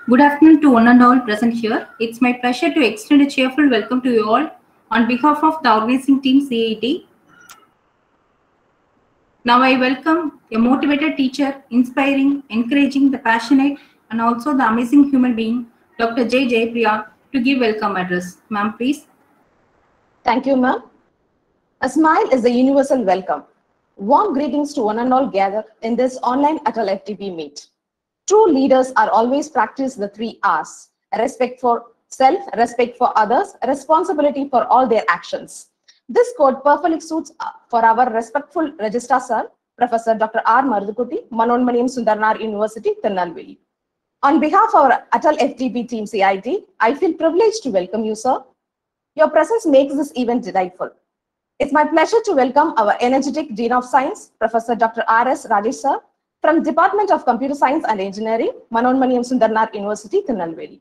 Good afternoon to one and all present here. It's my pleasure to extend a cheerful welcome to you all on behalf of the organizing team CIT. Now I welcome a motivated teacher, inspiring, encouraging, the passionate, and also the amazing human being, Dr. J. Jayapriya, to give welcome address. Ma'am, please. Thank you, ma'am. A smile is a universal welcome. Warm greetings to one and all gathered in this online Atal FTP meet. True leaders are always practice the 3 R's: respect for self, respect for others, responsibility for all their actions. This quote perfectly suits for our respectful Registrar Sir, Professor Dr. R. Marudukutti, Manonmaniyam Sundarnar University, Tirunelveli. On behalf of our Atal FTP team CIT, I feel privileged to welcome you, sir. Your presence makes this event delightful. It's my pleasure to welcome our energetic Dean of Science, Professor Dr. R.S. Rajesh sir, from Department of Computer Science and Engineering, Manonmaniyam Sundarnar University, Tirunelveli.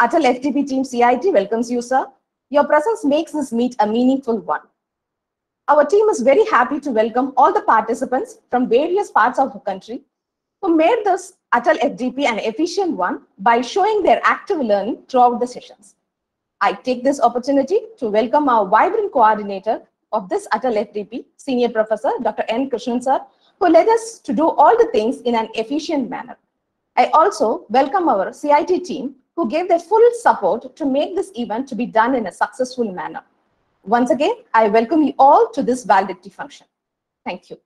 Atal FTP team CIT welcomes you, sir. Your presence makes this meet a meaningful one. Our team is very happy to welcome all the participants from various parts of the country who made this Atal FTP an efficient one by showing their active learning throughout the sessions. I take this opportunity to welcome our vibrant coordinator of this Atal FTP, Senior Professor Dr. N. Krishnan sir, who led us to do all the things in an efficient manner. I also welcome our CIT team who gave their full support to make this event to be done in a successful manner. Once again, I welcome you all to this valedictory function. Thank you.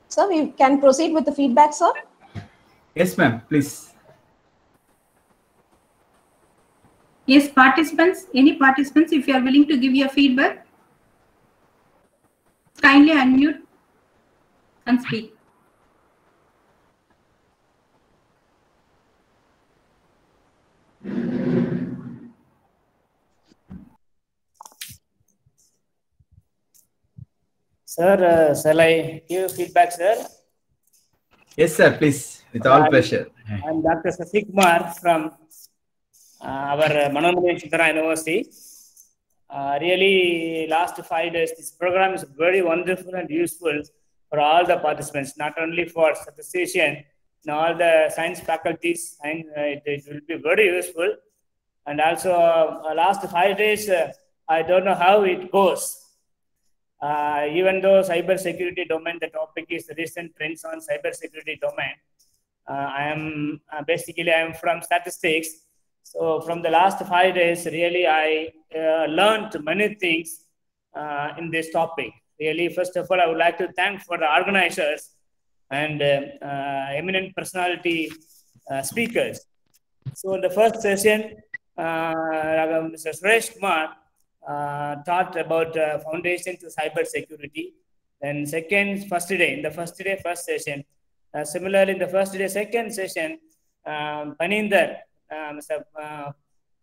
Sir, we can proceed with the feedback, sir. Yes, ma'am, please. Yes, participants, any participants, if you are willing to give your feedback, kindly unmute and speak. Sir, shall I give feedback, sir? Yes, sir, please, with all pleasure. I'm Dr. Sasi Kumar from our Manonmaniyam Sundarnar University. Really, last 5 days, this program is very wonderful and useful for all the participants, not only for statistician, and all the science faculties, and it will be very useful. And also, last 5 days, I don't know how it goes. Even though cyber security domain, the topic is recent trends on cyber security domain. I am from statistics. So from the last 5 days, really, I learned many things in this topic. Really, first of all, I would like to thank for the organizers and eminent personality speakers. So in the first session, Mr. Suresh Kumar taught about foundation to cyber security. Then first session. Similarly, in the first day, second session, Paninder, Mr.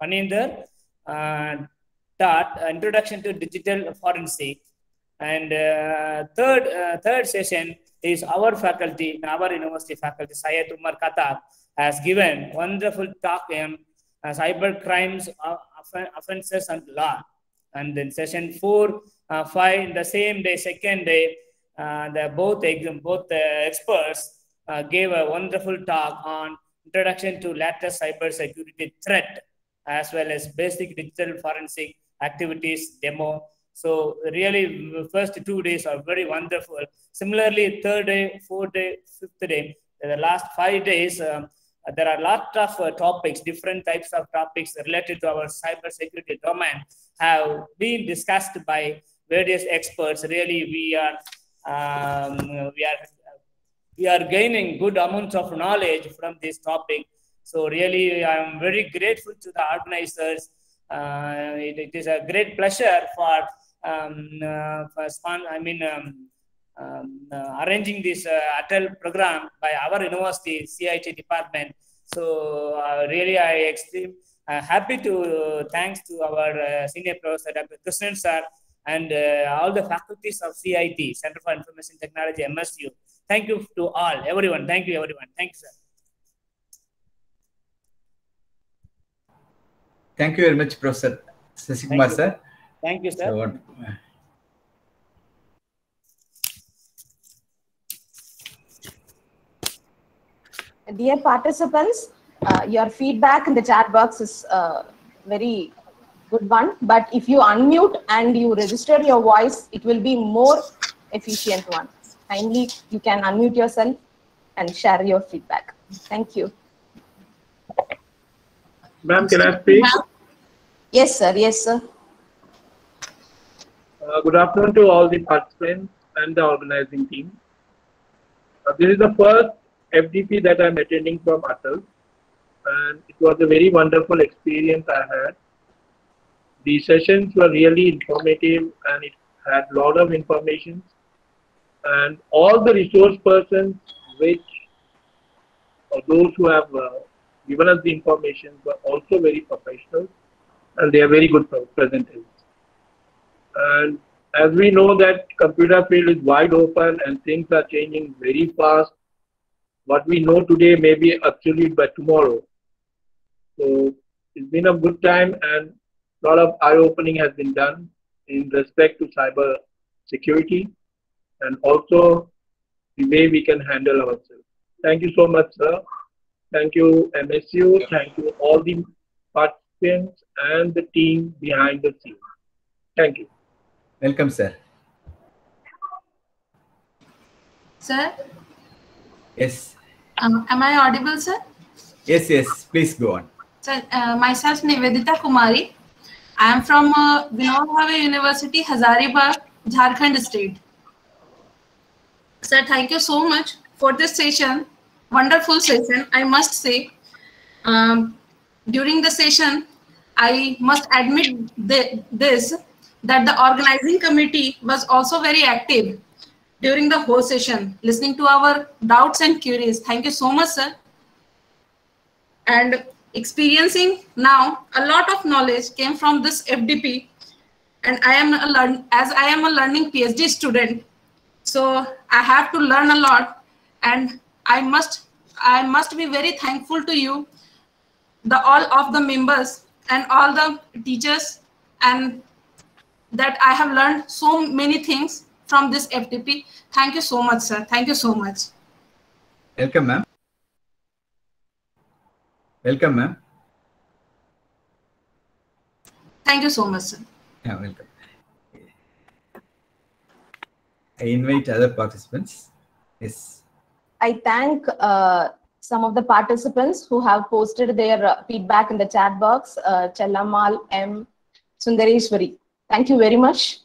Paninder taught introduction to digital forensic. And third session is our faculty, our university faculty, Syed Umar Khattab, has given wonderful talk on cyber crimes, offenses, and law. And then session 4, 5, in the same day, second day, both experts gave a wonderful talk on introduction to latest cyber security threat, as well as basic digital forensic activities demo. So really, first 2 days are very wonderful. Similarly, third day, fourth day, fifth day, the last 5 days, there are a lot of topics, different types of topics related to our cyber security domain have been discussed by various experts. Really, we are gaining good amounts of knowledge from this topic. So really, I am very grateful to the organizers. It is a great pleasure for arranging this Atal program by our university CIT department. So really, I extreme happy to thanks to our senior professor Dr. Krishnan sir and all the faculties of CIT, Center for Information Technology, MSU. Thank you to all, everyone. Thank you, everyone. Thank you, sir. Thank you very much, Professor Sasikumar, sir. Thank you, sir. So, Dear participants, your feedback in the chat box is very good one. But if you unmute and you register your voice, it will be more efficient one. Kindly, you can unmute yourself and share your feedback. Thank you. Ma'am, can I speak? Yes, sir. Yes, sir. Good afternoon to all the participants and the organizing team. This is the first FDP that I'm attending from Atal, and it was a very wonderful experience I had. The sessions were really informative and it had a lot of information, and all the resource persons or those who have given us the information were also very professional, and they are very good presenters. And as we know that computer field is wide open and things are changing very fast, what we know today may be obsolete by tomorrow. So it's been a good time and a lot of eye-opening has been done in respect to cyber security and also the way we can handle ourselves. Thank you so much, sir. Thank you, MSU. Thank you, all the participants and the team behind the scenes. Thank you. welcome, sir. Sir, Yes. am I audible, sir? Yes, yes. Please go on. Sir, myself Nivedita Kumari. I am from Vinod Bhave University, Hazaribagh, Jharkhand state. Sir, thank you so much for this session. Wonderful session, I must say. During the session, I must admit that the organizing committee was also very active during the whole session, listening to our doubts and queries. Thank you so much, sir. And experiencing now a lot of knowledge came from this FDP, and as I am a learning PhD student, so I have to learn a lot, and I must be very thankful to you, all of the members and all the teachers, and that I have learned so many things from this FDP. Thank you so much, sir. Thank you so much. Welcome, ma'am. Welcome, ma'am. Thank you so much, sir. Yeah, welcome. I invite other participants. Yes. I thank some of the participants who have posted their feedback in the chat box. Chellamal M. Sundareshwari. Thank you very much.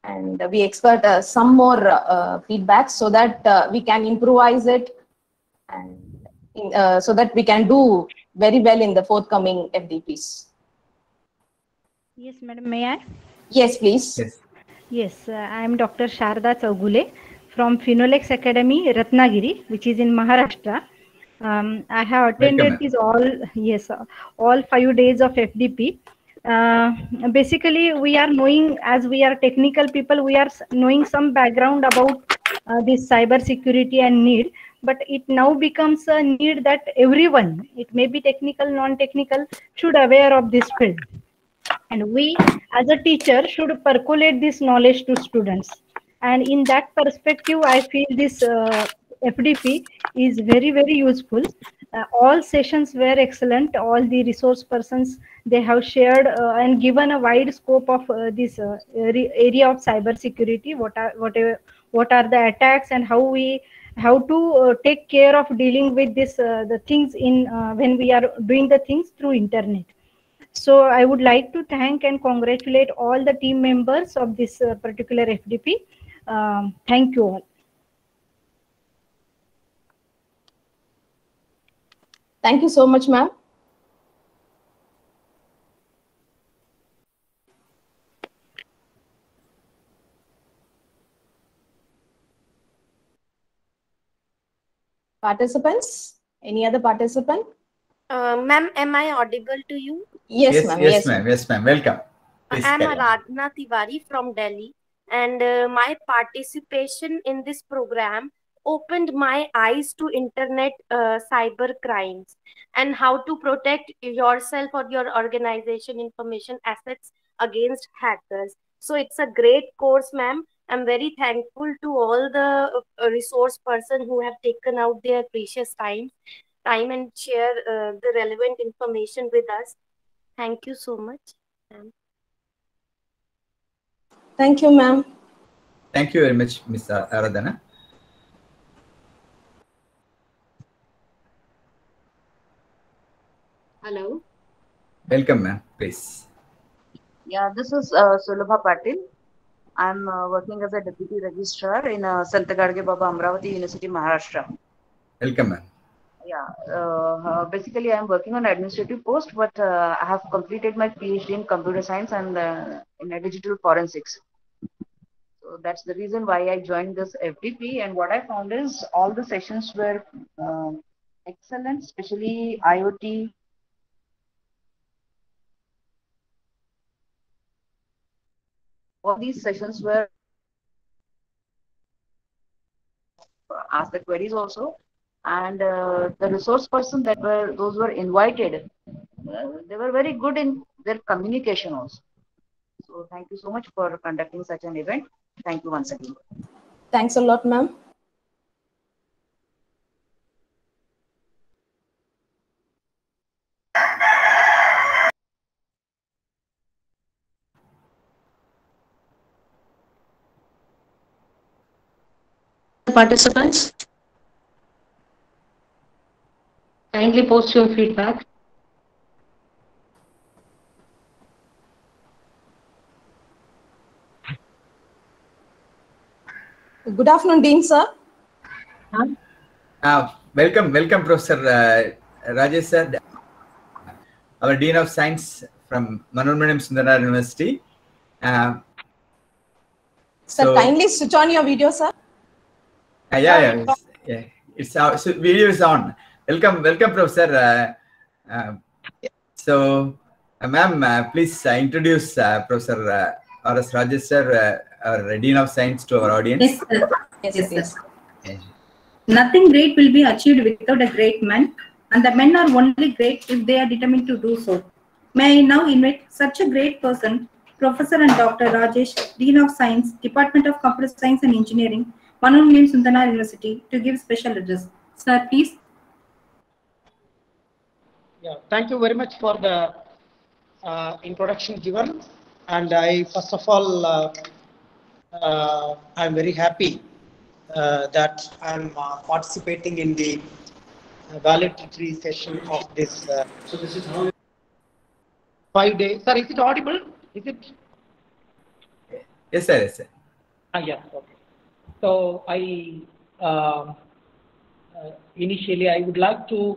And we expect some more feedback so that we can improvise it and so that we can do very well in the forthcoming FDPs. Yes, madam, may I? Yes, please. Yes. Yes, I am Dr. Sharda Chaugule from Phenolex Academy, Ratnagiri, which is in Maharashtra. I have attended all 5 days of FDP. Basically, we are knowing, as we are technical people, we are knowing some background about this cyber security and need, but it now becomes a need that everyone, it may be technical, non-technical, should aware of this field. And we, as a teacher, should percolate this knowledge to students. And in that perspective, I feel this FDP is very, very useful. All sessions were excellent. All the resource persons, they have shared and given a wide scope of this area of cyber security. What are the attacks and how to take care of dealing with this the things in when we are doing the things through internet. So I would like to thank and congratulate all the team members of this particular FDP. Thank you all. Thank you so much, ma'am. Participants? Any other participant? Ma'am, am I audible to you? Yes, Yes, ma'am. yes, ma'am. Yes, ma'am. Welcome. Please I'm carry on. Aradhana Tiwari from Delhi, and my participation in this program opened my eyes to internet cyber crimes and how to protect yourself or your organization information assets against hackers. So it's a great course, ma'am. I'm very thankful to all the resource person who have taken out their precious time and share the relevant information with us. Thank you so much, ma'am. Thank you, ma'am. Thank you very much, Ms. Aradhana. Hello. Welcome, ma'am. Please. Yeah, this is Sulabha Patil. I'm working as a deputy registrar in Sant Gadge Baba Amravati University, Maharashtra. Welcome, ma'am. Yeah, basically I'm working on administrative post, but I have completed my PhD in computer science and in digital forensics. So that's the reason why I joined this FDP. And what I found is all the sessions were excellent, especially IoT. All these sessions were asked the queries also, and the resource person that were those were invited, they were very good in their communication also. So thank you so much for conducting such an event. Thank you once again. Thanks a lot, ma'am. Participants, kindly post your feedback. Good afternoon, Dean, sir. Welcome, Professor Rajesh sir, our Dean of Science from Manoormaniam Sundararayan University. Sir, kindly switch on your video, sir. Yeah. It's so video is on. Welcome, Professor. Ma'am, please introduce Professor R.S. Rajesh sir, our Dean of Science, to our audience. Yes, sir. Yes, sir. Yes. Nothing great will be achieved without a great man, and the men are only great if they are determined to do so. May I now invite such a great person, Professor and Dr. Rajesh, Dean of Science, Department of Computer Science and Engineering, Manoormaniam Sundararayan University, to give special address. Sir, please. Yeah, thank you very much for the introduction given. And I, first of all, I'm very happy that I'm participating in the valedictory session of this. So this is how 5 days. Sir, is it audible? Is it? Yes, sir. Yes, sir. Yes. Okay. So initially I would like to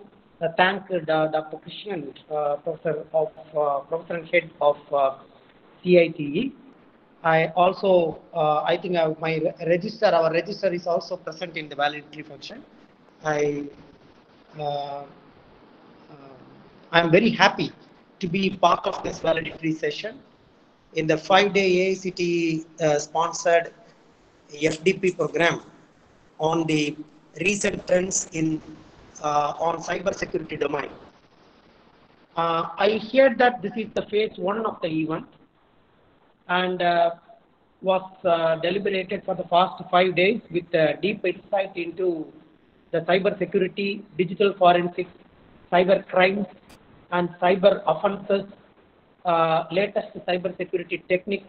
thank Dr. Krishnan, Professor and Head of CITE. I also, I think our register is also present in the valedictory function. I'm very happy to be part of this valedictory session in the 5-day AICTE sponsored FDP program on the recent trends in on cyber security domain. I heard that this is the phase 1 of the event and was deliberated for the past 5 days with deep insight into the cyber security, digital forensics, cyber crimes, and cyber offenses, latest cyber security techniques,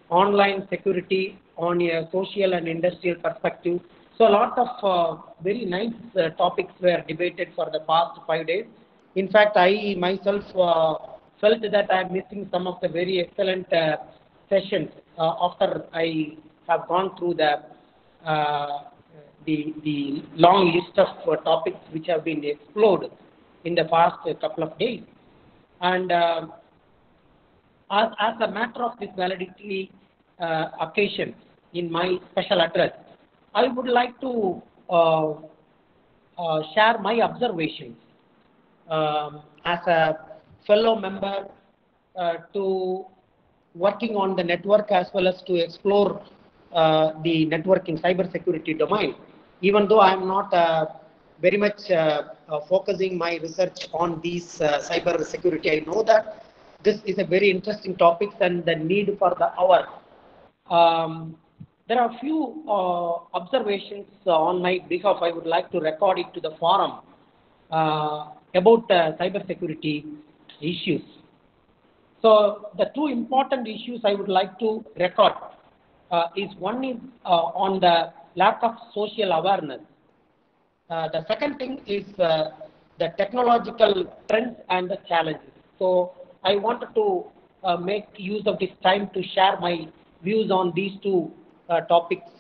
online security on a social and industrial perspective. So a lot of very nice topics were debated for the past 5 days. In fact, I myself felt that I'm missing some of the very excellent sessions after I have gone through the long list of topics which have been explored in the past couple of days. And as a matter of this valedictory occasion, in my special address, I would like to share my observations as a fellow member to working on the network as well as to explore the networking cyber security domain. Even though I am not very much focusing my research on these cyber security, I know that this is a very interesting topic and the need for the hour. There are a few observations on my behalf. I would like to record it to the forum about cyber security issues. So the two important issues I would like to record is one is on the lack of social awareness. The second thing is the technological trends and the challenges. So I wanted to make use of this time to share my views on these two topics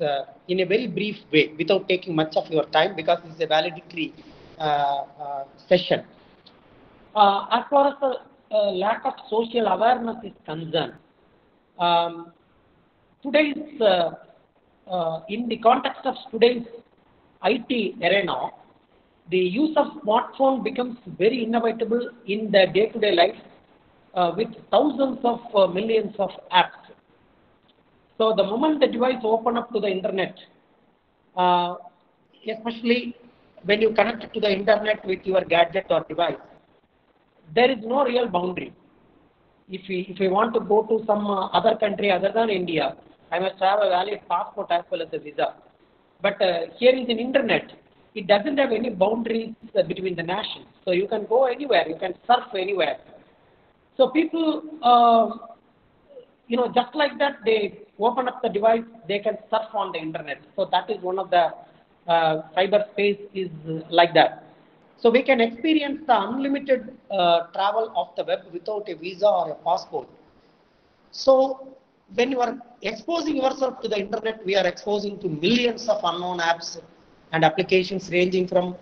in a very brief way without taking much of your time, because this is a valedictory session. As far as the lack of social awareness is concerned, today's in the context of today's IT arena, the use of smartphone becomes very inevitable in the day-to-day life with thousands of millions of apps. So the moment the device open up to the internet, especially when you connect it to the internet with your gadget or device, there is no real boundary. If we want to go to some other country other than India, I must have a valid passport as well as a visa. But here is an internet. It doesn't have any boundaries between the nations. So you can go anywhere, you can surf anywhere. So people, just like that, they open up the device, they can surf on the internet. So that is one of the cyberspace is like that. So we can experience the unlimited travel of the web without a visa or a passport. So when you are exposing yourself to the internet, we are exposing to millions of unknown apps and applications ranging from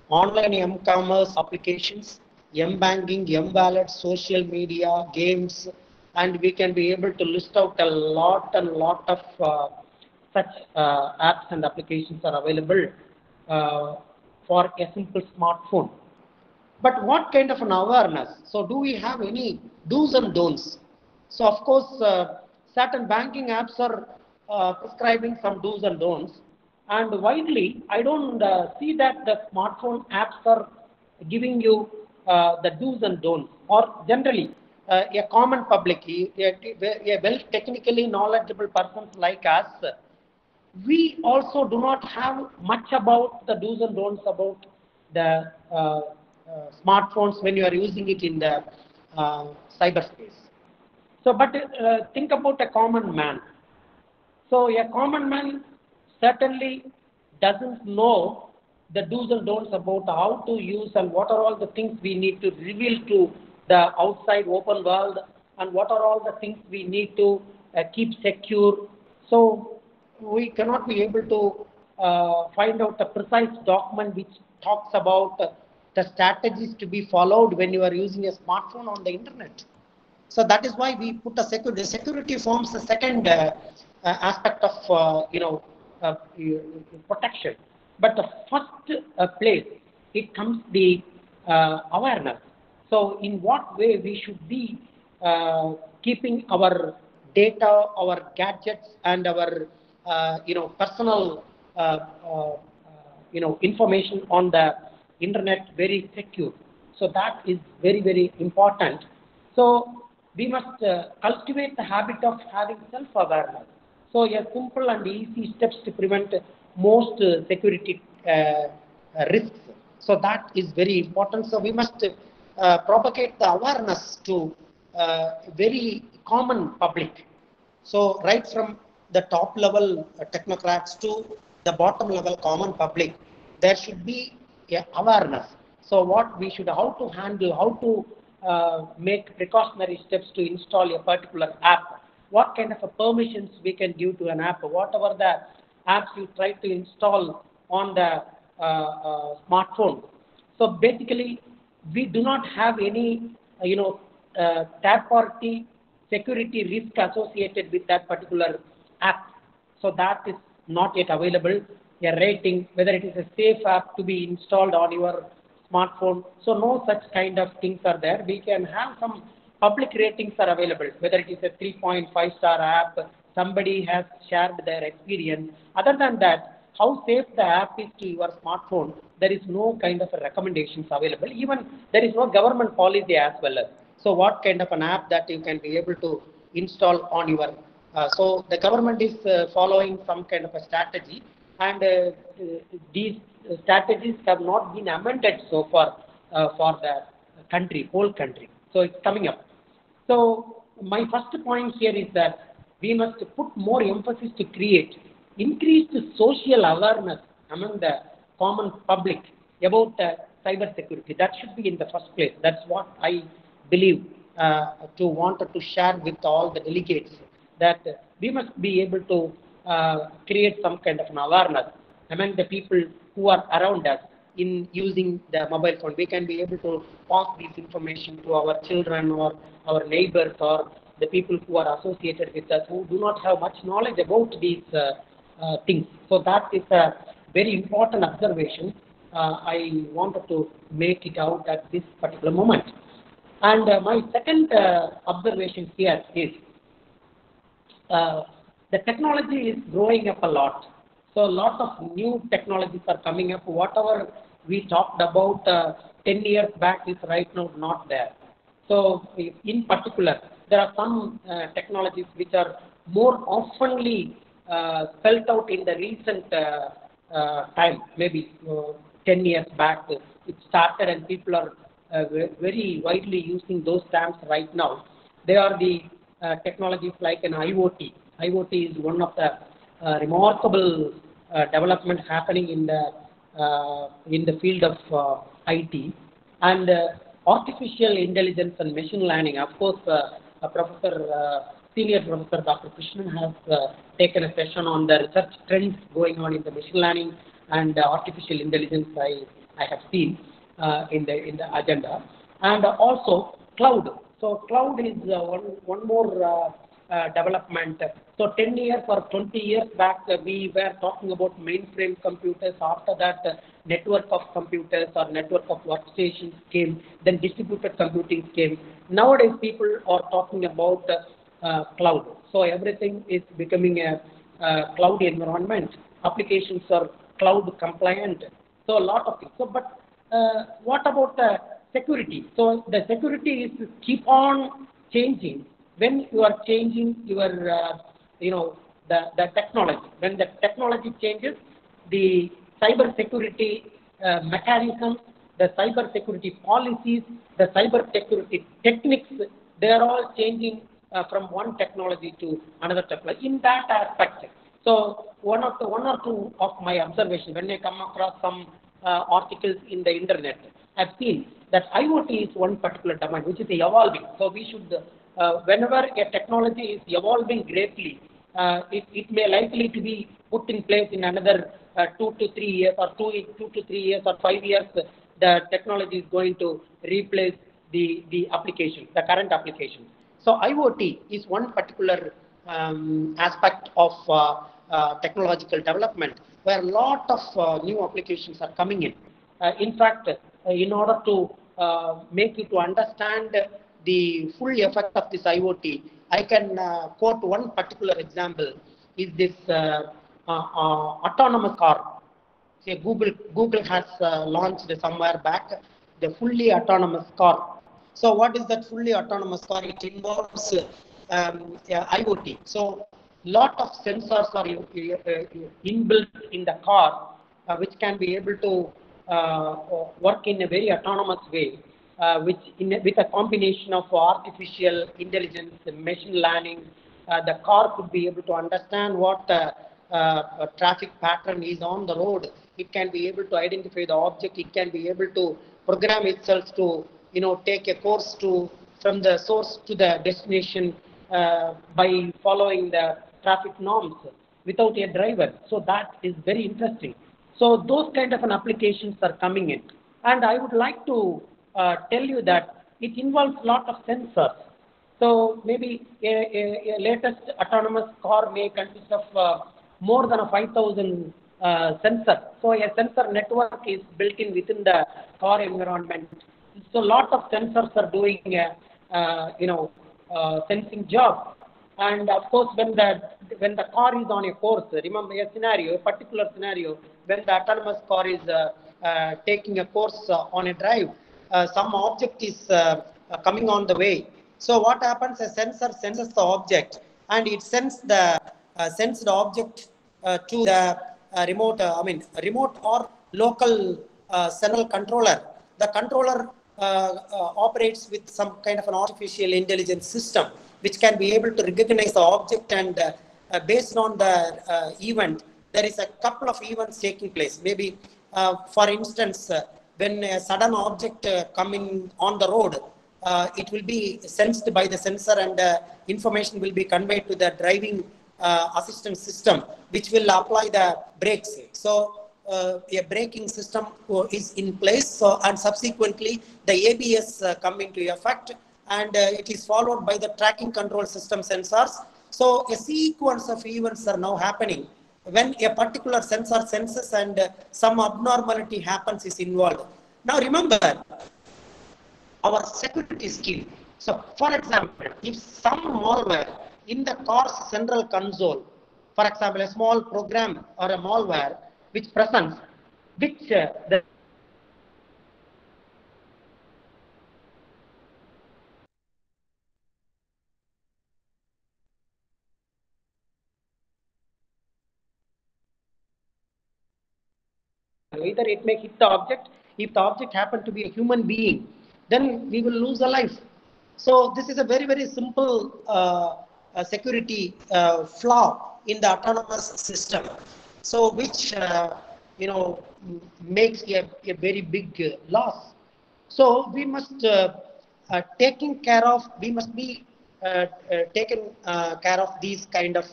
online m-commerce applications, m-banking, m-wallet, social media, games, and we can be able to list out a lot of such apps and applications are available for a simple smartphone. But what kind of an awareness? So do we have any do's and don'ts? So of course, certain banking apps are prescribing some do's and don'ts. And widely, I don't see that the smartphone apps are giving you the do's and don'ts. Or generally, a common public, a well technically knowledgeable persons like us, we also do not have much about the do's and don'ts about the smartphones when you are using it in the cyberspace. So, but think about a common man. So, a common man certainly doesn't know the do's and don'ts about how to use and what are all the things we need to reveal to the outside open world and what are all the things we need to keep secure. So, we cannot be able to find out a precise document which talks about the strategies to be followed when you are using a smartphone on the internet. So that is why we put a security. Security forms the second aspect of protection. But the first place, it comes the awareness. So in what way we should be keeping our data, our gadgets, and our personal information on the internet very secure. So that is very, very important. So we must cultivate the habit of having self-awareness. So a simple and easy steps to prevent most security risks. So that is very important. So we must propagate the awareness to very common public. So right from the top level technocrats to the bottom level common public, there should be awareness. So what we should, how to handle, how to make precautionary steps to install a particular app, what kind of permissions we can give to an app, whatever the apps you try to install on the smartphone. So basically, we do not have any, third-party security risk associated with that particular app. So that is not yet available. A rating, whether it is a safe app to be installed on your smartphone. So no such kind of things are there. We can have some public ratings are available, whether it is a 3.5-star app, somebody has shared their experience. Other than that, how safe the app is to your smartphone, there is no kind of recommendations available. Even there is no government policy as well. So what kind of an app that you can be able to install on your, so the government is following some kind of a strategy, and these strategies have not been amended so far for the country, whole country. So it's coming up. So my first point here is that we must put more emphasis to create increased social awareness among the common public about cyber security. That should be in the first place. That's what I believe wanted to share with all the delegates, that we must be able to create some kind of an awareness among the people who are around us in using the mobile phone. We can be able to pass this information to our children or our neighbors or the people who are associated with us who do not have much knowledge about these things. So that is a very important observation. I wanted to make it out at this particular moment. And my second observation here is the technology is growing up a lot. So a lot of new technologies are coming up. Whatever we talked about 10 years back is right now not there. So in particular, there are some technologies which are more oftenly spelled out in the recent time, maybe 10 years back it started, and people are very widely using those terms right now. They are the technologies like an IoT. IoT is one of the remarkable development happening in the field of IT, and artificial intelligence and machine learning. Of course, Senior Professor Dr. Krishnan has taken a session on the research trends going on in the machine learning and artificial intelligence. I have seen in the agenda, and also cloud. So cloud is one more development. So 10 years or 20 years back, we were talking about mainframe computers. After that, network of computers or network of workstations came. Then distributed computing came. Nowadays, people are talking about cloud. So everything is becoming a cloud environment. Applications are cloud compliant. So a lot of things. So, but what about the security? So the security is keep on changing. When you are changing your, the technology, when the technology changes, the cyber security mechanisms, the cyber security policies, the cyber security techniques, they are all changing from one technology to another technology. In that aspect, so one or two of my observations, when I come across some articles in the internet, I've seen that IoT is one particular domain which is evolving. So we should, whenever a technology is evolving greatly, it may likely to be put in place in another 2 to 3 years, or 2 to 3 years or 5 years. The technology is going to replace the application, the current application. So IoT is one particular aspect of technological development where a lot of new applications are coming in. In fact, in order to make you to understand the full effect of this IoT, I can quote one particular example, is this autonomous car. See, Google has launched somewhere back the fully autonomous car. So what is that fully autonomous car? It involves IoT. So lot of sensors are inbuilt in the car, which can be able to work in a very autonomous way, with a combination of artificial intelligence, machine learning. The car could be able to understand what traffic pattern is on the road. It can be able to identify the object. It can be able to program itself to take a course from the source to the destination by following the traffic norms without a driver. So that is very interesting. So those kind of applications are coming in, and I would like to tell you that it involves a lot of sensors. So maybe a latest autonomous car may consist of more than 5,000 sensors. So a sensor network is built in within the car environment. So a lot of sensors are doing sensing job. And of course, when the car is on a course, remember a particular scenario, when the autonomous car is taking a course on a drive, some object is coming on the way. So what happens? A sensor senses the object, and it sends the object to the remote or local central controller. The controller operates with some kind of an artificial intelligence system, which can be able to recognize the object, and based on the event, there is a couple of events taking place. Maybe, for instance, when a sudden object coming on the road, it will be sensed by the sensor, and information will be conveyed to the driving assistance system, which will apply the brakes. So a braking system is in place. So, and subsequently the ABS come into effect, and it is followed by the tracking control system sensors. So a sequence of events are now happening when a particular sensor senses and some abnormality happens is involved. Now remember, our security is key. So for example, if some malware in the car's central console, for example, a small program or a malware which presents, which the either it may hit the object. If the object happen to be a human being, then we will lose a life. So this is a very, very simple security flaw in the autonomous system. So which makes a very big loss. So we must taking care of. We must be taken care of these kind of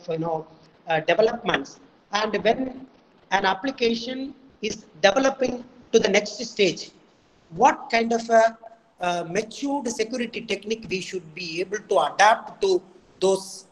developments. And when an application is developing to the next stage, what kind of a matured security technique we should be able to adapt to those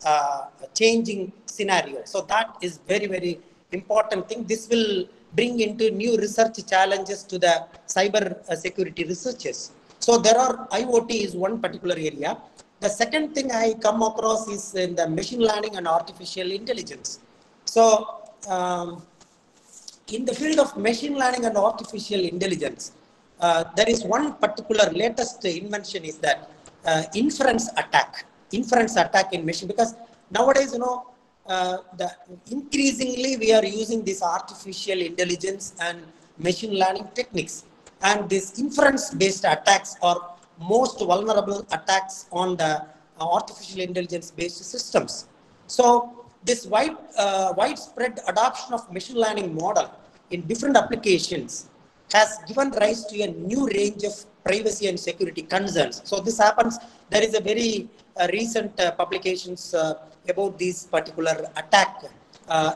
changing scenarios. So that is very, very important thing. This will bring into new research challenges to the cyber security researchers. So there are, IoT is one particular area. The second thing I come across is in the machine learning and artificial intelligence. So in the field of machine learning and artificial intelligence, there is one particular latest invention is that inference attack in machine, because nowadays, increasingly we are using this artificial intelligence and machine learning techniques, and these inference based attacks are most vulnerable attacks on the artificial intelligence based systems. So this widespread adoption of machine learning model in different applications has given rise to a new range of privacy and security concerns. So this happens, there is a very recent publications about this particular attack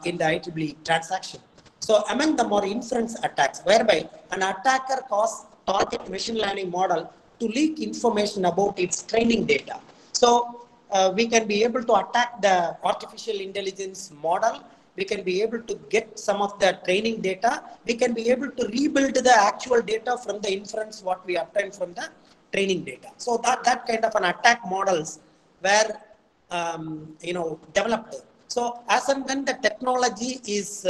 in the IEEE transaction. So among them are inference attacks, whereby an attacker causes target machine learning model to leak information about its training data. So we can be able to attack the artificial intelligence model. We can be able to get some of the training data. We can be able to rebuild the actual data from the inference what we obtained from the training data. So that kind of an attack models were developed. So as and when the technology is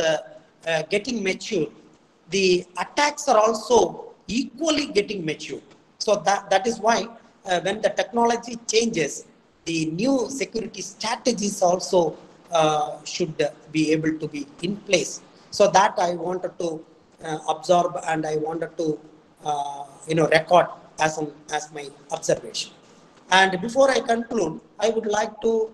getting mature, the attacks are also equally getting mature. So that is why when the technology changes, the new security strategies also should be able to be in place. So that I wanted to observe, and I wanted to record as my observation. And before I conclude, I would like to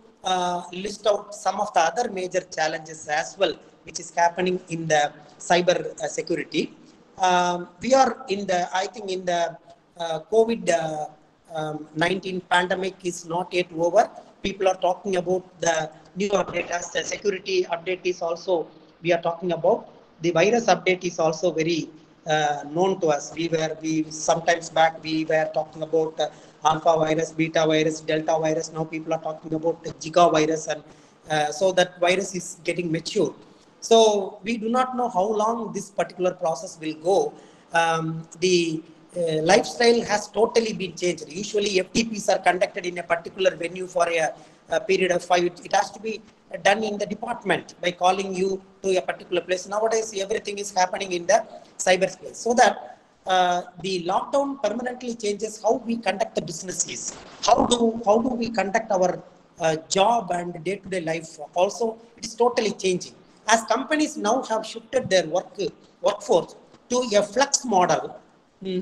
list out some of the other major challenges as well, which is happening in the cyber security. We are in the, I think in the COVID-19 pandemic is not yet over. People are talking about the new update. As the security update is also, we are talking about. The virus update is also very known to us. We sometimes back we were talking about alpha virus, beta virus, delta virus. Now people are talking about the Zika virus, and so that virus is getting mature. So we do not know how long this particular process will go. The lifestyle has totally been changed. Usually FTPs are conducted in a particular venue for a period of 5. It has to be done in the department by calling you to a particular place. Nowadays, everything is happening in the cyberspace. So that the lockdown permanently changes how we conduct the businesses. How do we conduct our job and day-to-day life? Also, it's totally changing. As companies now have shifted their workforce to a flex model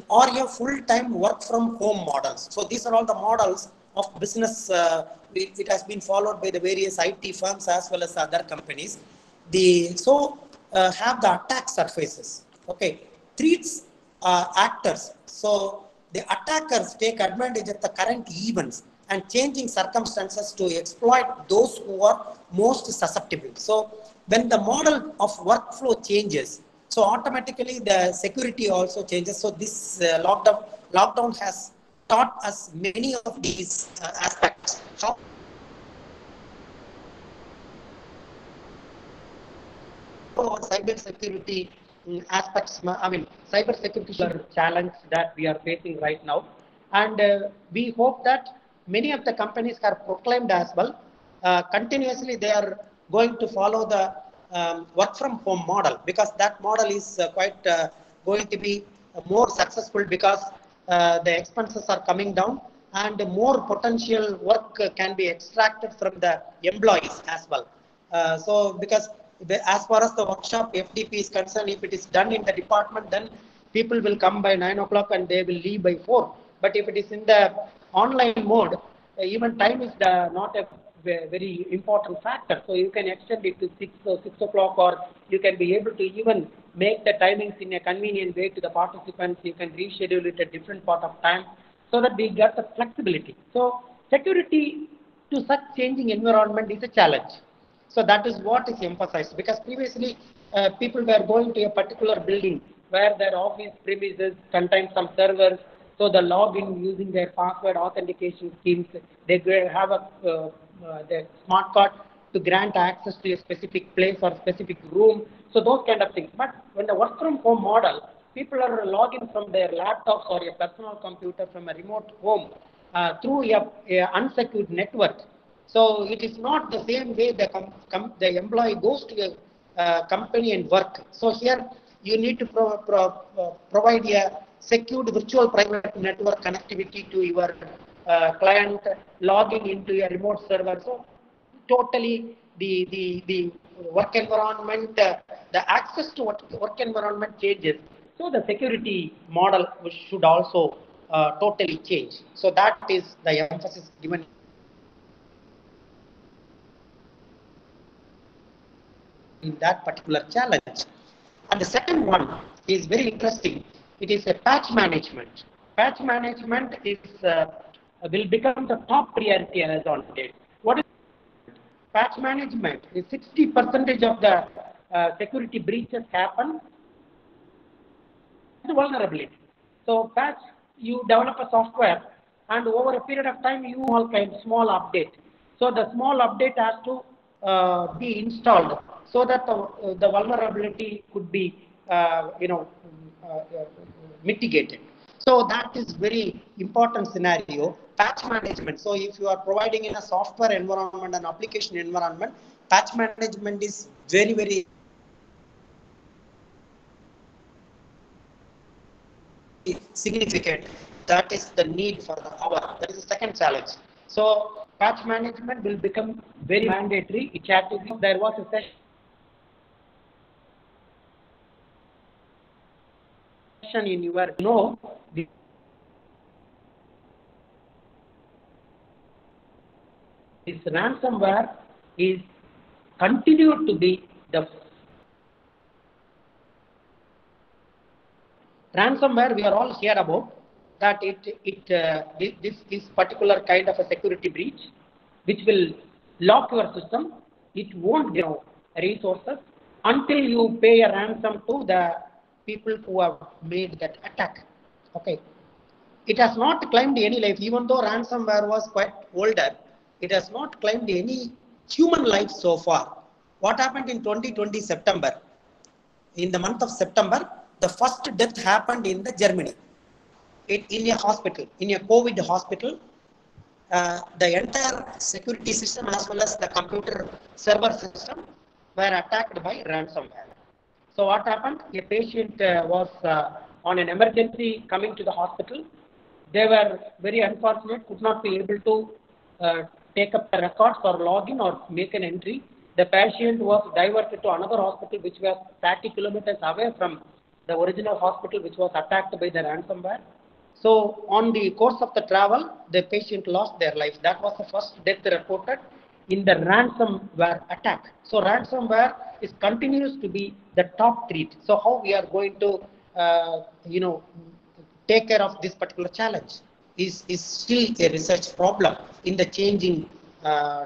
or a full-time work from home models. So these are all the models of business. It has been followed by the various IT firms as well as other companies. Have the attack surfaces. Okay, threats actors. So the attackers take advantage of the current events and changing circumstances to exploit those who are most susceptible. So when the model of workflow changes, so automatically the security also changes. So this lockdown has taught us many of these aspects. How cyber security aspects, I mean, cyber security challenge that we are facing right now. And we hope that many of the companies are proclaimed as well. Continuously, they are going to follow the work from home model, because that model is quite going to be more successful, because the expenses are coming down and more potential work can be extracted from the employees as well. So because as far as the workshop FTP is concerned, if it is done in the department, then people will come by 9 o'clock and they will leave by 4. But if it is in the online mode, even time is not a very important factor. So you can extend it to 6 o'clock, or you can be able to even make the timings in a convenient way to the participants. You can reschedule it at different part of time so that we get the flexibility. So security to such changing environment is a challenge. So that is what is emphasized, because previously people were going to a particular building where their office premises contain some servers. So the login using their password authentication schemes, they have their smart card to grant access to a specific place or specific room. So those kind of things. But when the work from home model, people are logging from their laptops or a personal computer from a remote home through a unsecured network. So it is not the same way the employee goes to a company and work. So here you need to provide a secured virtual private network connectivity to your client, logging into a remote server. So totally the work environment, the access to work environment changes. So the security model should also totally change. So that is the emphasis given in that particular challenge. And the second one is very interesting. It is a patch management. Patch management is will become the top priority as on date. What is patch management? 60% of the security breaches happen with vulnerability. So patch, you develop a software, and over a period of time you all kind of small update. So the small update has to be installed so that the vulnerability could be mitigated. So that is very important scenario, patch management. So if you are providing in a software environment and application environment, patch management is very, very significant. That is the need for the hour. That is the second challenge. So patch management will become very mandatory. There was a session in your this ransomware is continued to be the ransomware we are all here about, that this particular kind of a security breach which will lock your system. It won't give resources until you pay a ransom to the people who have made that attack. Okay, it has not claimed any life, even though ransomware was quite older. It has not claimed any human life so far. What happened in 2020 September? In the month of September, the first death happened in the Germany. in a hospital, in a COVID hospital, the entire security system as well as the computer server system were attacked by ransomware. So what happened? A patient was on an emergency coming to the hospital. They were very unfortunate, could not be able to take up the records or log in or make an entry. The patient was diverted to another hospital which was 30 kilometers away from the original hospital which was attacked by the ransomware. So on the course of the travel, the patient lost their life. That was the first death reported in the ransomware attack. So ransomware continues to be the top threat. So how we are going to, take care of this particular challenge is still a research problem in the changing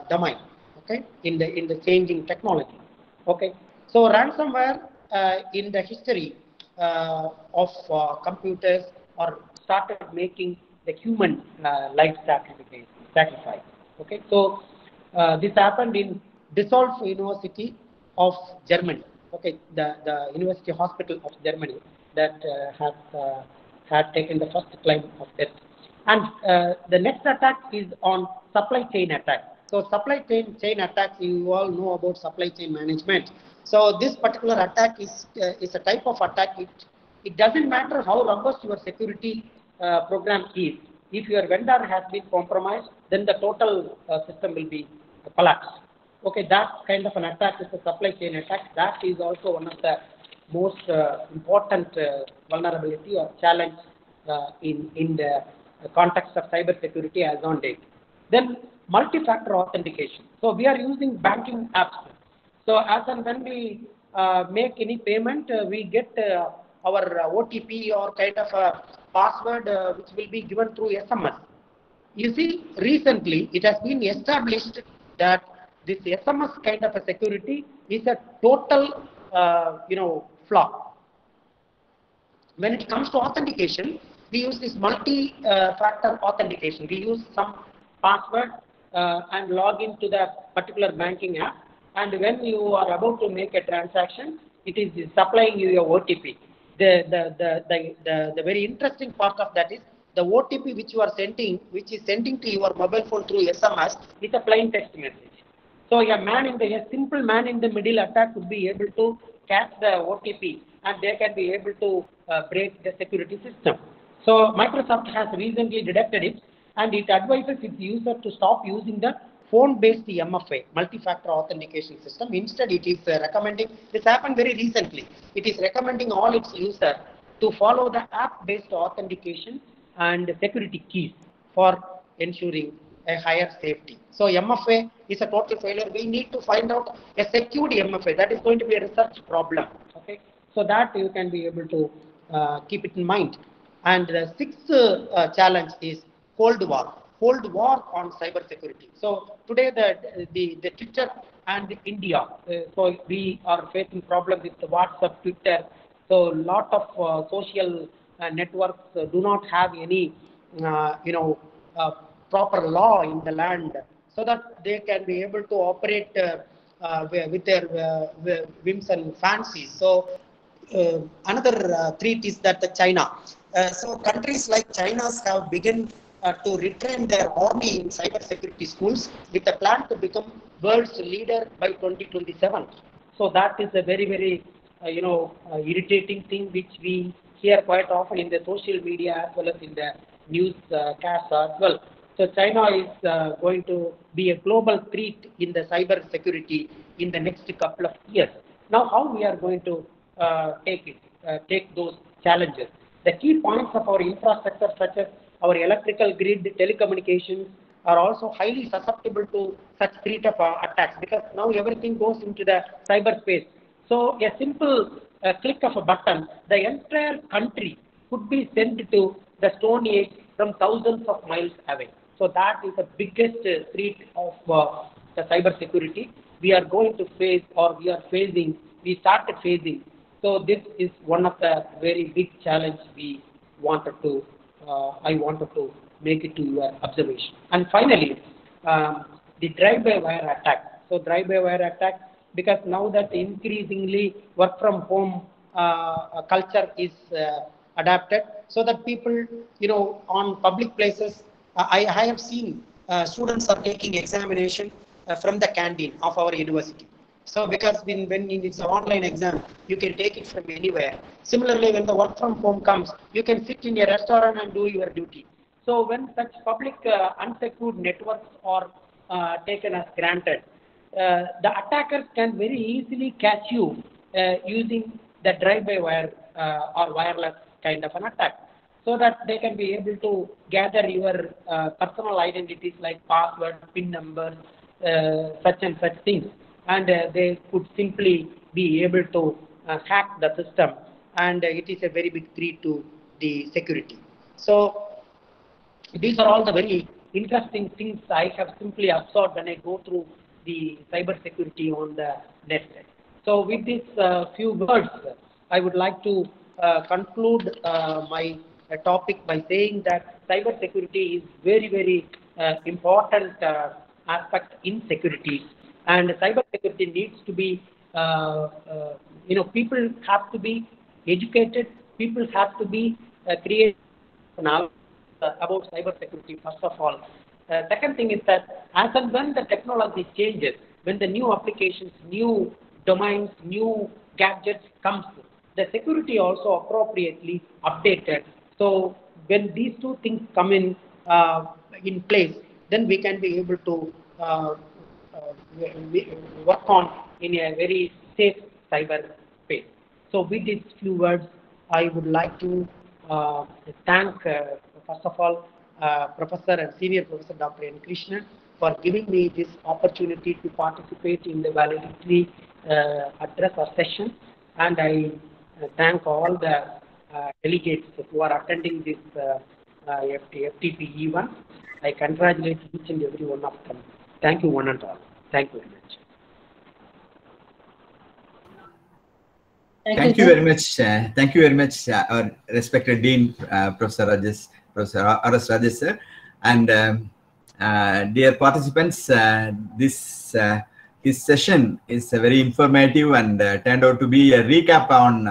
domain. Okay, in the changing technology. Okay, so ransomware in the history of computers or started making the human life sacrifice. Okay, so this happened in Düsseldorf University of Germany. Okay, the University Hospital of Germany that had taken the first claim of death. And the next attack is on supply chain attack. So supply chain attacks, you all know about supply chain management. So this particular attack is a type of attack. It doesn't matter how robust your security program is. If your vendor has been compromised, then the total system will be collapsed. Okay, that kind of an attack is a supply chain attack. That is also one of the most important vulnerability or challenge in the context of cybersecurity as on date. Then multi-factor authentication. So we are using banking apps. So as and when we make any payment, we get our OTP or kind of a password which will be given through SMS. You see, recently it has been established that this SMS kind of a security is a total, flaw. When it comes to authentication, we use this multi-factor authentication. We use some password and log into the particular banking app. And when you are about to make a transaction, it is supplying you your OTP. The very interesting part of that is the OTP which you are sending, which is sending to your mobile phone through SMS, is a plain text message. So a simple man in the middle attack would be able to catch the OTP and they can be able to break the security system. So Microsoft has recently detected it and it advises its user to stop using the phone-based MFA, multi-factor authentication system. Instead, it is recommending, this happened very recently, it is recommending all its users to follow the app-based authentication and security keys for ensuring a higher safety. So MFA is a total failure. We need to find out a secured MFA. That is going to be a research problem. Okay, so that you can be able to keep it in mind. And the sixth challenge is Cold War. Cold War on cybersecurity. So today the Twitter and India. So we are facing problems with the WhatsApp, Twitter. So a lot of social networks do not have any proper law in the land, so that they can be able to operate with their whims and fancies. So another threat is that China. So countries like China have begun to retrain their army in cybersecurity schools with a plan to become world's leader by 2027. So that is a very, very irritating thing which we hear quite often in the social media as well as in the newscasts as well. So China is going to be a global threat in the cyber security in the next couple of years. Now, how we are going to take those challenges? The key points of our infrastructure, such as our electrical grid, telecommunications, are also highly susceptible to such threat of attacks, because now everything goes into the cyberspace. So a simple click of a button, the entire country could be sent to the Stone Age from thousands of miles away. So that is the biggest threat of the cyber security we are going to face, or we started facing. So this is one of the very big challenge we wanted to, I wanted to make it to your observation. And finally, the drive-by-wire attack. So drive-by-wire attack, because now that increasingly work from home culture is adapted so that people, on public places, I have seen students are taking examination from the canteen of our university. So because when it's an online exam, you can take it from anywhere. Similarly, when the work from home comes, you can sit in a restaurant and do your duty. So when such public unsecured networks are taken as granted, the attackers can very easily catch you using the drive-by-wire or wireless kind of an attack, so that they can be able to gather your personal identities like password, PIN numbers, such and such things, and they could simply be able to hack the system, and it is a very big threat to the security. So these are all the very interesting things I have simply observed when I go through the cyber security on the net. So with these few words, I would like to conclude my topic by saying that cyber security is very, very important aspect in security, and cyber security needs to be, people have to be educated, people have to be creative knowledge about cyber security, first of all. Second thing is that as and when the technology changes, when the new applications, new domains, new gadgets comes, the security also appropriately updated. So when these two things come in place, then we can be able to work on in a very safe cyber space. So with these few words, I would like to thank, first of all, Professor and Senior Professor Dr. N. Krishnan for giving me this opportunity to participate in the valedictory address or session. And I thank all the delegates who are attending this FTP event. I congratulate each and every one of them. Thank you, one and all. Thank you very much. Thank you very much. Thank you very much, our respected Dean, Professor R.S. Rajesh, sir. And dear participants, this session is very informative and turned out to be a recap on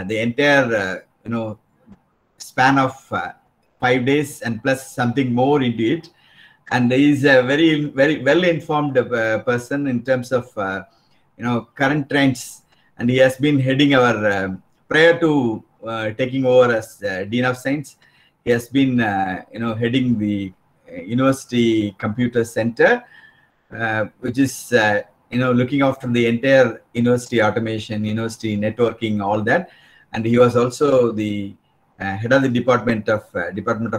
the entire, span of 5 days and plus something more into it. And he is a very, very well-informed person in terms of, current trends. And he has been heading our, prior to taking over as Dean of Science, he has been, heading the University Computer Center, which is, looking after the entire university automation, university networking, all that. And he was also the head of the Department of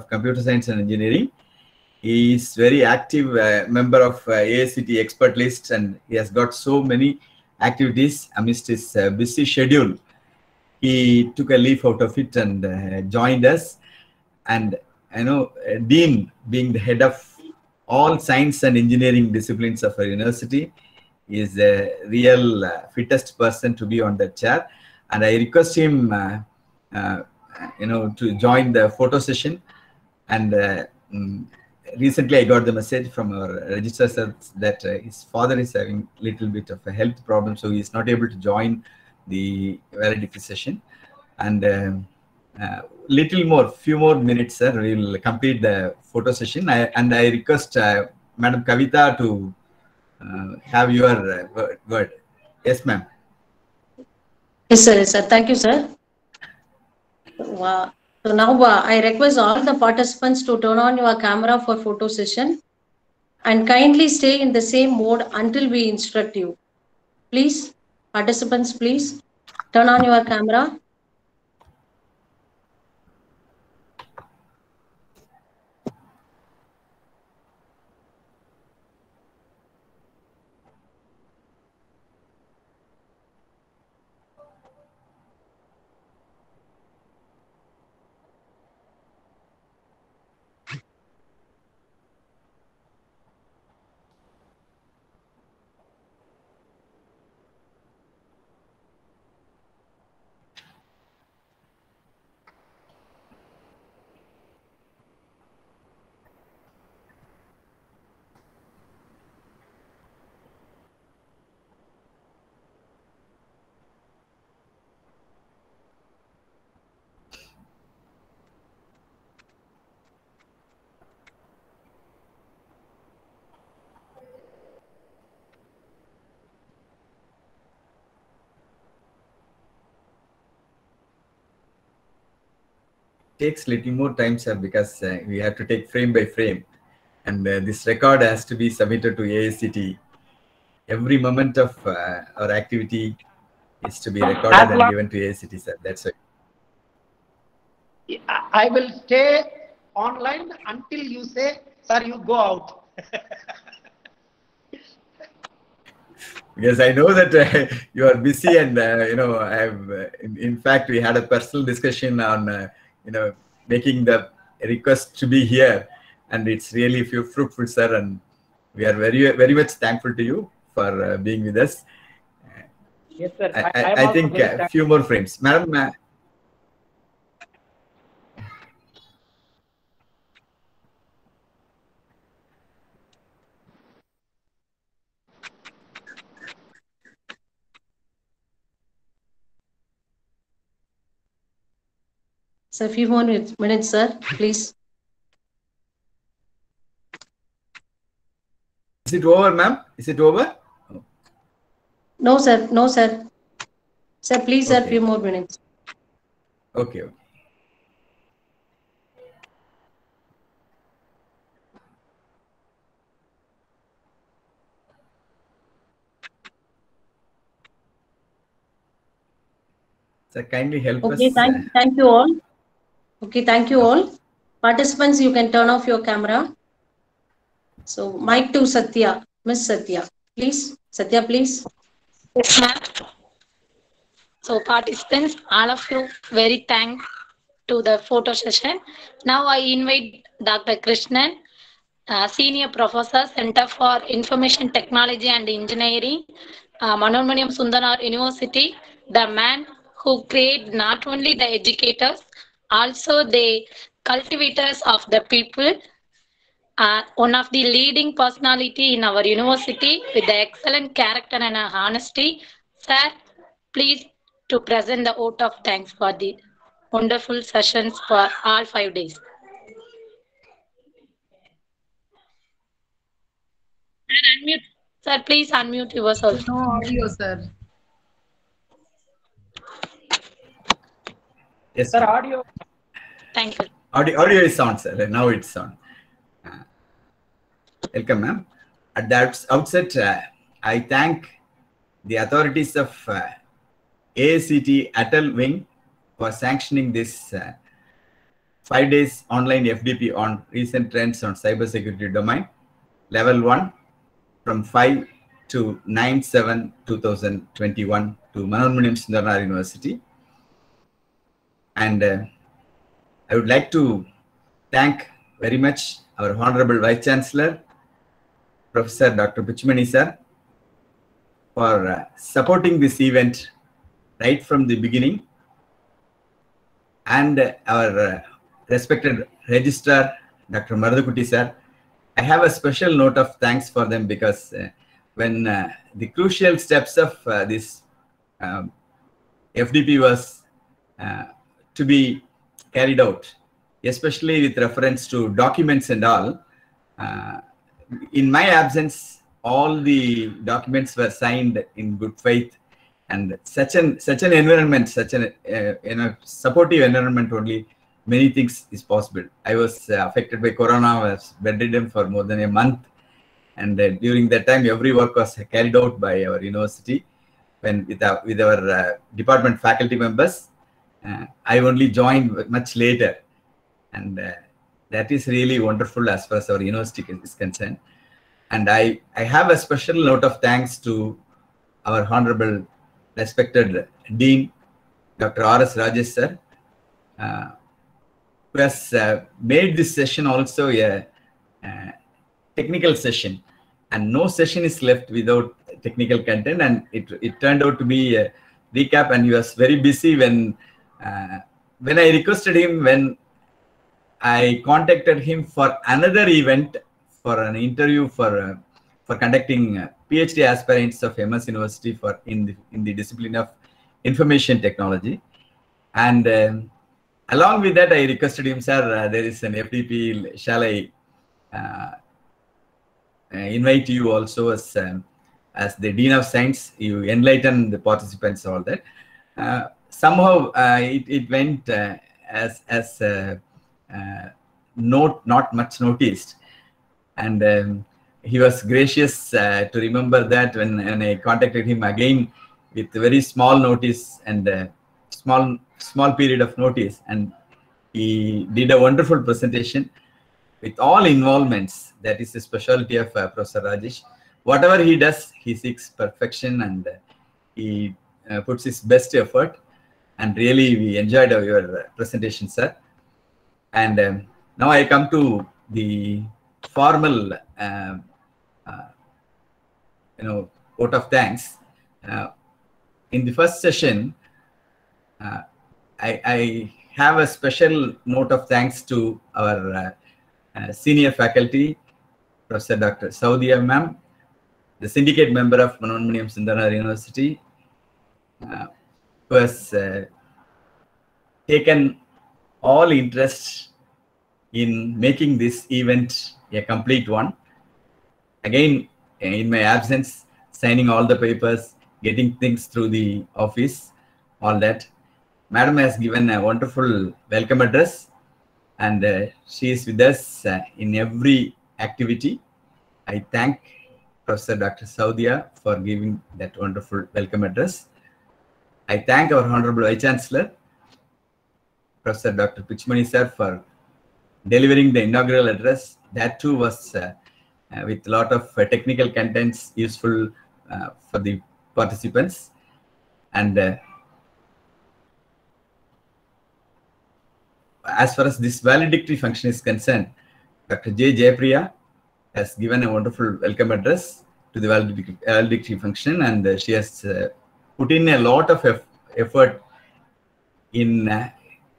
Computer Science and Engineering. He is very active member of AICTE expert list, and he has got so many activities amidst his busy schedule. He took a leaf out of it and joined us. And Dean, being the head of all science and engineering disciplines of our university, is the real fittest person to be on that chair. And I request him, to join the photo session. And recently I got the message from our registrar that his father is having a little bit of a health problem, so he is not able to join the valedictory session. And few more minutes, sir, we will complete the photo session. I request Madam Kavita to have your word. Yes, ma'am. Yes, sir. Yes, sir. Thank you, sir. Wow. So now I request all the participants to turn on your camera for photo session and kindly stay in the same mode until we instruct you. Please, participants, please turn on your camera. takes little more time, sir, because we have to take frame by frame. And this record has to be submitted to AICTE. Every moment of our activity is to be recorded and given to AICTE, sir. That's it. I will stay online until you say, sir, you go out. Because I know that you are busy, and you know, I've in fact we had a personal discussion on you know, making the request to be here, and it's really fruitful, sir, and we are very much thankful to you for being with us. Yes, sir. I think a few more frames, madam. So a few more minutes, sir, please. Is it over, ma'am? Is it over? No, sir. No, sir. Sir, please, sir, a few more minutes. Okay. So kindly help us. Okay, thank you all. Okay, thank you all. Participants, you can turn off your camera. So, mic to Satya, Miss Satya, please. Satya, please. Yes, ma'am. So, participants, all of you, very thank to the photo session. Now, I invite Dr. Krishnan, Senior Professor, Center for Information Technology and Engineering, Manoன்மணியம் Sundarar University, the man who create not only the educators, also the cultivators of the people, one of the leading personality in our university with the excellent character and honesty. Sir, please to present the vote of thanks for the wonderful sessions for all 5 days. Unmute. Sir, please unmute yourself. No audio, sir. Yes, sir, audio. Thank you. Audio is on, sir. Now it's on. Welcome, ma'am. At the outset, I thank the authorities of AICTE Atal Wing for sanctioning this 5 days online FDP on recent trends on cybersecurity domain, level 1, from 5 to 9/7/2021 to Manoன்மணியம் Sundarar University. And I would like to thank very much our Honorable Vice Chancellor, Professor Dr. Pichmani sir, for supporting this event right from the beginning, and our respected Registrar, Dr. Marudukutti sir. I have a special note of thanks for them, because when the crucial steps of this FDP was to be carried out, especially with reference to documents and all, in my absence, all the documents were signed in good faith, and such an environment, such an supportive environment, only many things is possible. I was affected by corona, was bedridden for more than a month, and during that time, every work was carried out by our university. When with our department faculty members, I only joined much later, and that is really wonderful as far as our university is concerned. And I have a special note of thanks to our honorable respected Dean, Dr. R.S. Rajesh sir, who has made this session also a technical session, and no session is left without technical content, and it turned out to be a recap, and he was very busy when I requested him, when I contacted him for another event, for an interview for conducting PhD aspirants of MS University in the discipline of information technology. And along with that, I requested him, sir, there is an FDP, shall I invite you also as the Dean of Science, you enlighten the participants, all that. Somehow it went not much noticed, and he was gracious to remember that when I contacted him again with very small notice and small period of notice, and he did a wonderful presentation with all involvements. That is the specialty of Professor Rajesh. Whatever he does, he seeks perfection, and he puts his best effort. And really, we enjoyed your presentation, sir. And now I come to the formal, vote of thanks. In the first session, I have a special note of thanks to our senior faculty, Professor Dr. Saudhya ma'am, the syndicate member of Mannoenmaniyyam Sundaranar University, who has taken all interest in making this event a complete one. Again, in my absence, signing all the papers, getting things through the office, all that. Madam has given a wonderful welcome address, and she is with us in every activity. I thank Professor Dr. Saudhya for giving that wonderful welcome address. I thank our Honorable Vice Chancellor, Professor Dr. Pichmani sir, for delivering the inaugural address. That too was with a lot of technical contents useful for the participants. And as far as this valedictory function is concerned, Dr. J. Jayapriya has given a wonderful welcome address to the valedictory function, and she has put in a lot of effort in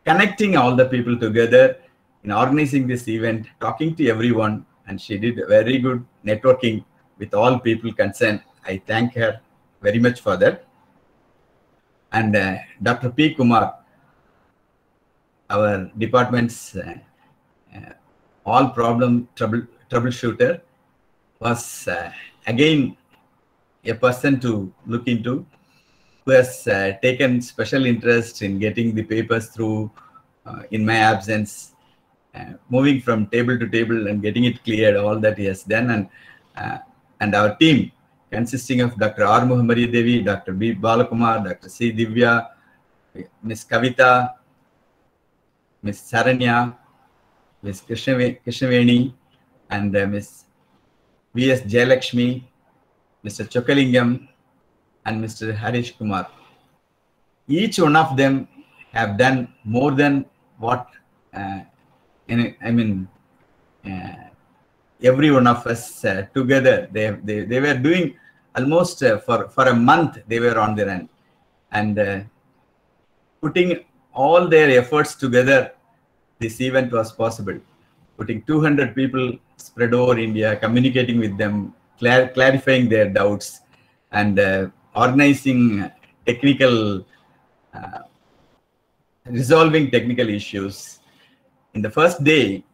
connecting all the people together, in organizing this event, talking to everyone, and she did very good networking with all people concerned. I thank her very much for that. And Dr. P. Kumar, our department's all problem troubleshooter, was again a person to look into, who has taken special interest in getting the papers through in my absence, moving from table to table and getting it cleared. All that he has done, and our team consisting of Dr. R. Muhammadi Devi, Dr. B. Balakumar, Dr. C. Divya, Ms. Kavita, Ms. Saranya, Ms. Krishnaveni, and Ms. V.S. Jayalakshmi, Mr. Chokalingam, and Mr. Harish Kumar. Each one of them have done more than what, every one of us together. They were doing almost for a month. They were on their end, and putting all their efforts together, this event was possible. Putting 200 people spread over India, communicating with them, clarifying their doubts, and organizing technical, resolving technical issues. In the first day,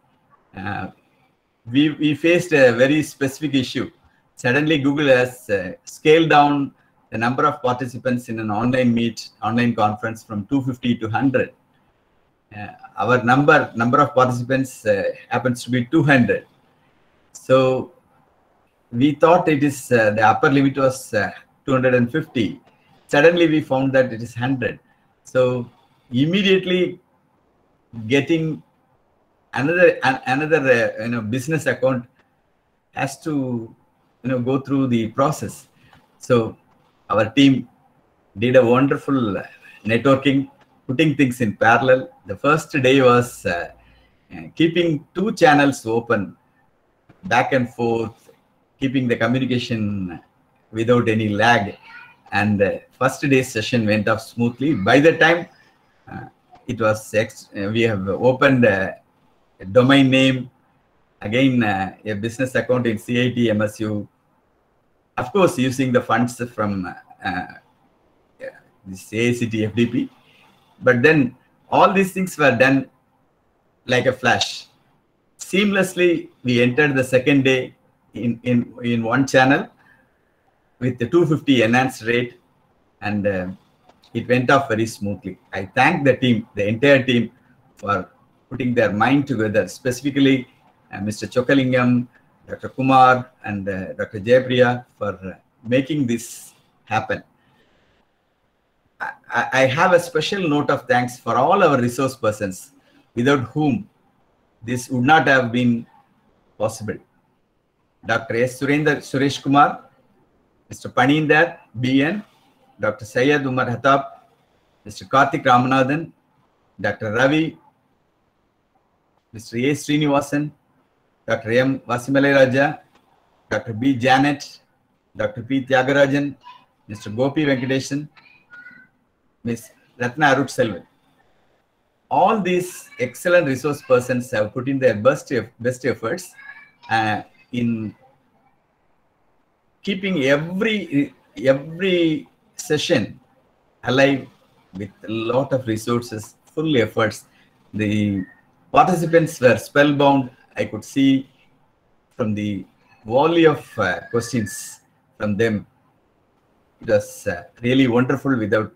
we faced a very specific issue. Suddenly, Google has scaled down the number of participants in an online conference from 250 to 100. Our number of participants happens to be 200. So we thought it is the upper limit was 250. Suddenly we found that it is 100. So immediately getting another business account has to go through the process. So our team did a wonderful networking, putting things in parallel. The first day was keeping 2 channels open, back and forth, keeping the communication without any lag. And first day's session went off smoothly. By the time it was we have opened a domain name, again a business account in CIT MSU, of course using the funds from this AICT FDP. But then all these things were done like a flash. Seamlessly, we entered the second day in one channel with the 250 enhanced rate, and it went off very smoothly. I thank the team, the entire team, for putting their mind together, specifically Mr. Chokalingam, Dr. Kumar, and Dr. Jayapriya for making this happen. I have a special note of thanks for all our resource persons, without whom this would not have been possible. Dr. S. Suresh Kumar, Mr. Paninder, BN, Dr. Syed Umar Hattab, Mr. Karthik Ramanathan, Dr. Ravi, Mr. A. Srinivasan, Dr. M. Vasimalai Raja, Dr. B. Janet, Dr. P. Tyagarajan, Mr. Gopi Venkatesan, Ms. Ratna Arut Selvan. All these excellent resource persons have put in their best efforts in keeping every session alive with a lot of resources, full efforts. The participants were spellbound. I could see from the volley of questions from them. It was really wonderful. Without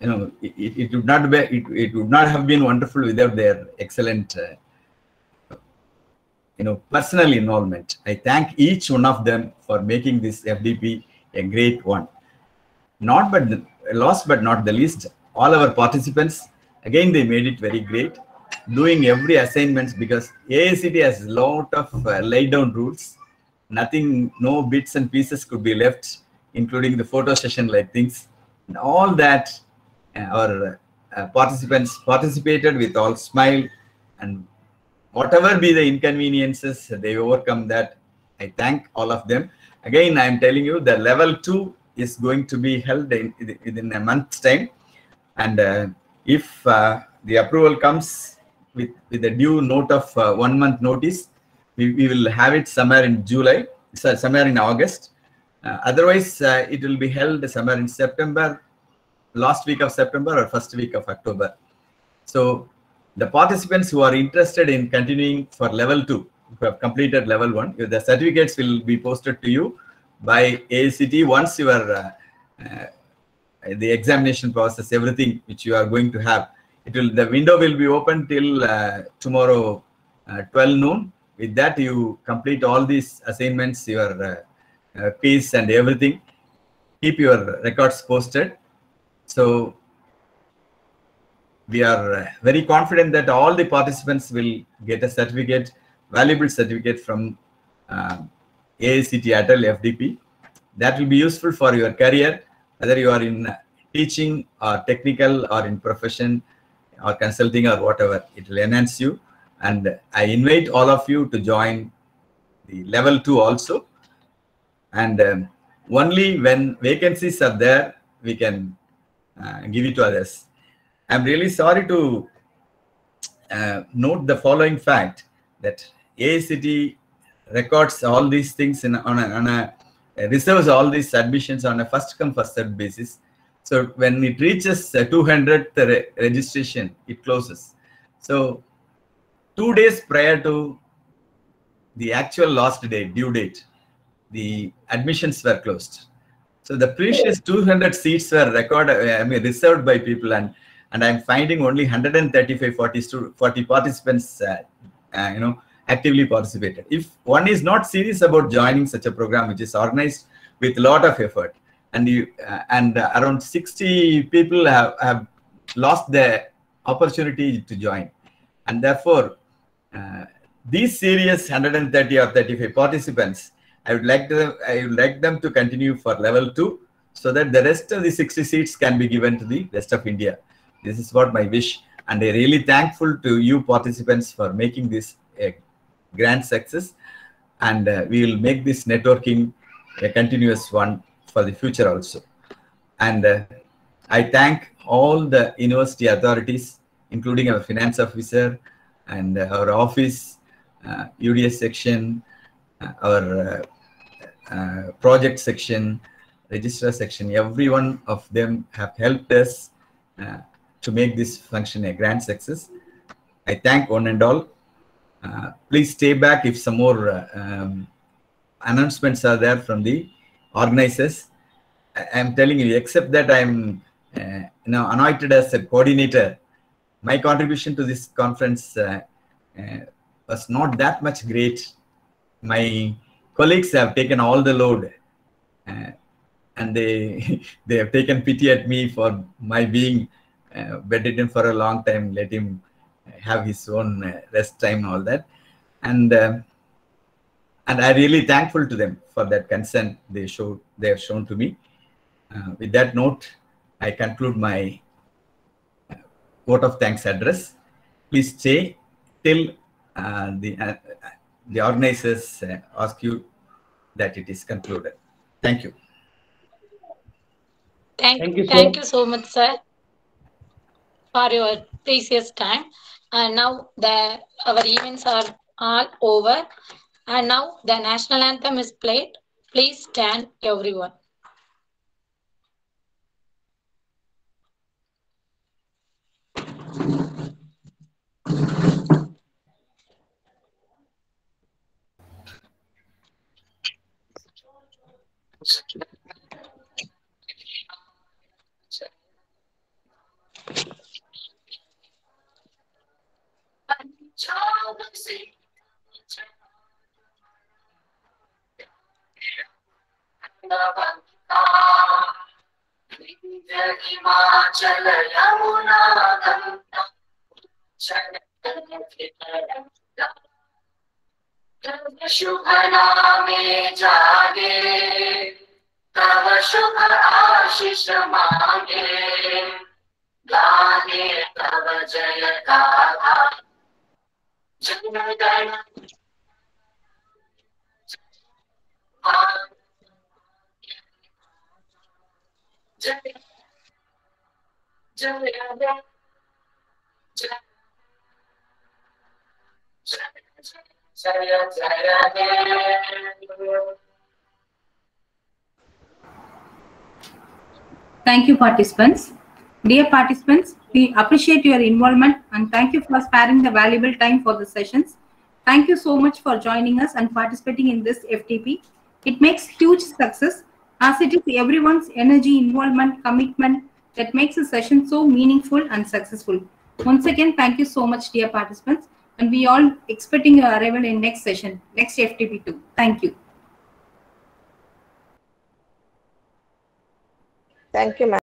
it would not be. It would not have been wonderful without their excellent personal involvement. I thank each one of them for making this FDP a great one. Last but not the least, all our participants, again, they made it very great, doing every assignment, because AICTE has a lot of laid down rules. Nothing, no bits and pieces could be left, including the photo session like things. And all that our participants participated with all smile, and whatever be the inconveniences, they overcome that. I thank all of them. Again, I am telling you, the level 2 is going to be held within a month's time. And if the approval comes with a due note of 1 month notice, we will have it somewhere in July, somewhere in August. Otherwise, it will be held somewhere in September, last week of September or first week of October. So the participants who are interested in continuing for level 2, who have completed level 1, the certificates will be posted to you by AICTE once your the examination process, everything which you are going to have. The window will be open till tomorrow 12 noon. With that, you complete all these assignments, your quiz and everything. Keep your records posted. So we are very confident that all the participants will get a certificate, valuable certificate from AICTE Atal FDP. That will be useful for your career, whether you are in teaching or technical or in profession or consulting or whatever. It will enhance you. And I invite all of you to join the level 2 also. And only when vacancies are there, we can give it to others. I'm really sorry to note the following fact, that AICTE records all these things reserves all these admissions on a first come first served basis. So when it reaches 200th registration, it closes. So 2 days prior to the actual last date, due date, the admissions were closed. So the precious 200 seats were reserved by people, and I'm finding only 135, 40 participants, actively participated. If one is not serious about joining such a program, which is organized with a lot of effort, and around 60 people have lost their opportunity to join, and therefore these serious 130 or 35 participants, I would like them to continue for level 2, so that the rest of the 60 seats can be given to the rest of India. This is what my wish, and I'm really thankful to you participants for making this a grand success, and we will make this networking a continuous one for the future also. And I thank all the university authorities, including our finance officer and our office, UDS section, our project section, registrar section. Every one of them have helped us to make this function a grand success. I thank one and all. Please stay back if some more announcements are there from the organizers. I am telling you, except that I am anointed as a coordinator, my contribution to this conference was not that much great. My colleagues have taken all the load, and they have taken pity at me for my being bedridden for a long time. Let him have his own rest time and all that, and I'm really thankful to them for that concern they have shown to me. With that note, I conclude my vote of thanks address. Please stay till the organizers ask you that it is concluded. Thank you. Thank you so much, sir, for your precious time. And now our events are all over. And now the national anthem is played. Please stand, everyone. शुभ नामे जागे, तव शुभ आशीष मांगे, गाने तव जय गाथा, जनगण जय जय Thank you, participants. Dear participants, we appreciate your involvement and thank you for sparing the valuable time for the sessions. Thank you so much for joining us and participating in this FTP. It makes huge success as it is everyone's energy, involvement, commitment that makes the session so meaningful and successful. Once again, thank you so much, dear participants, and we all expecting your arrival in next session, next FTP2. Thank you. Thank you, ma'am.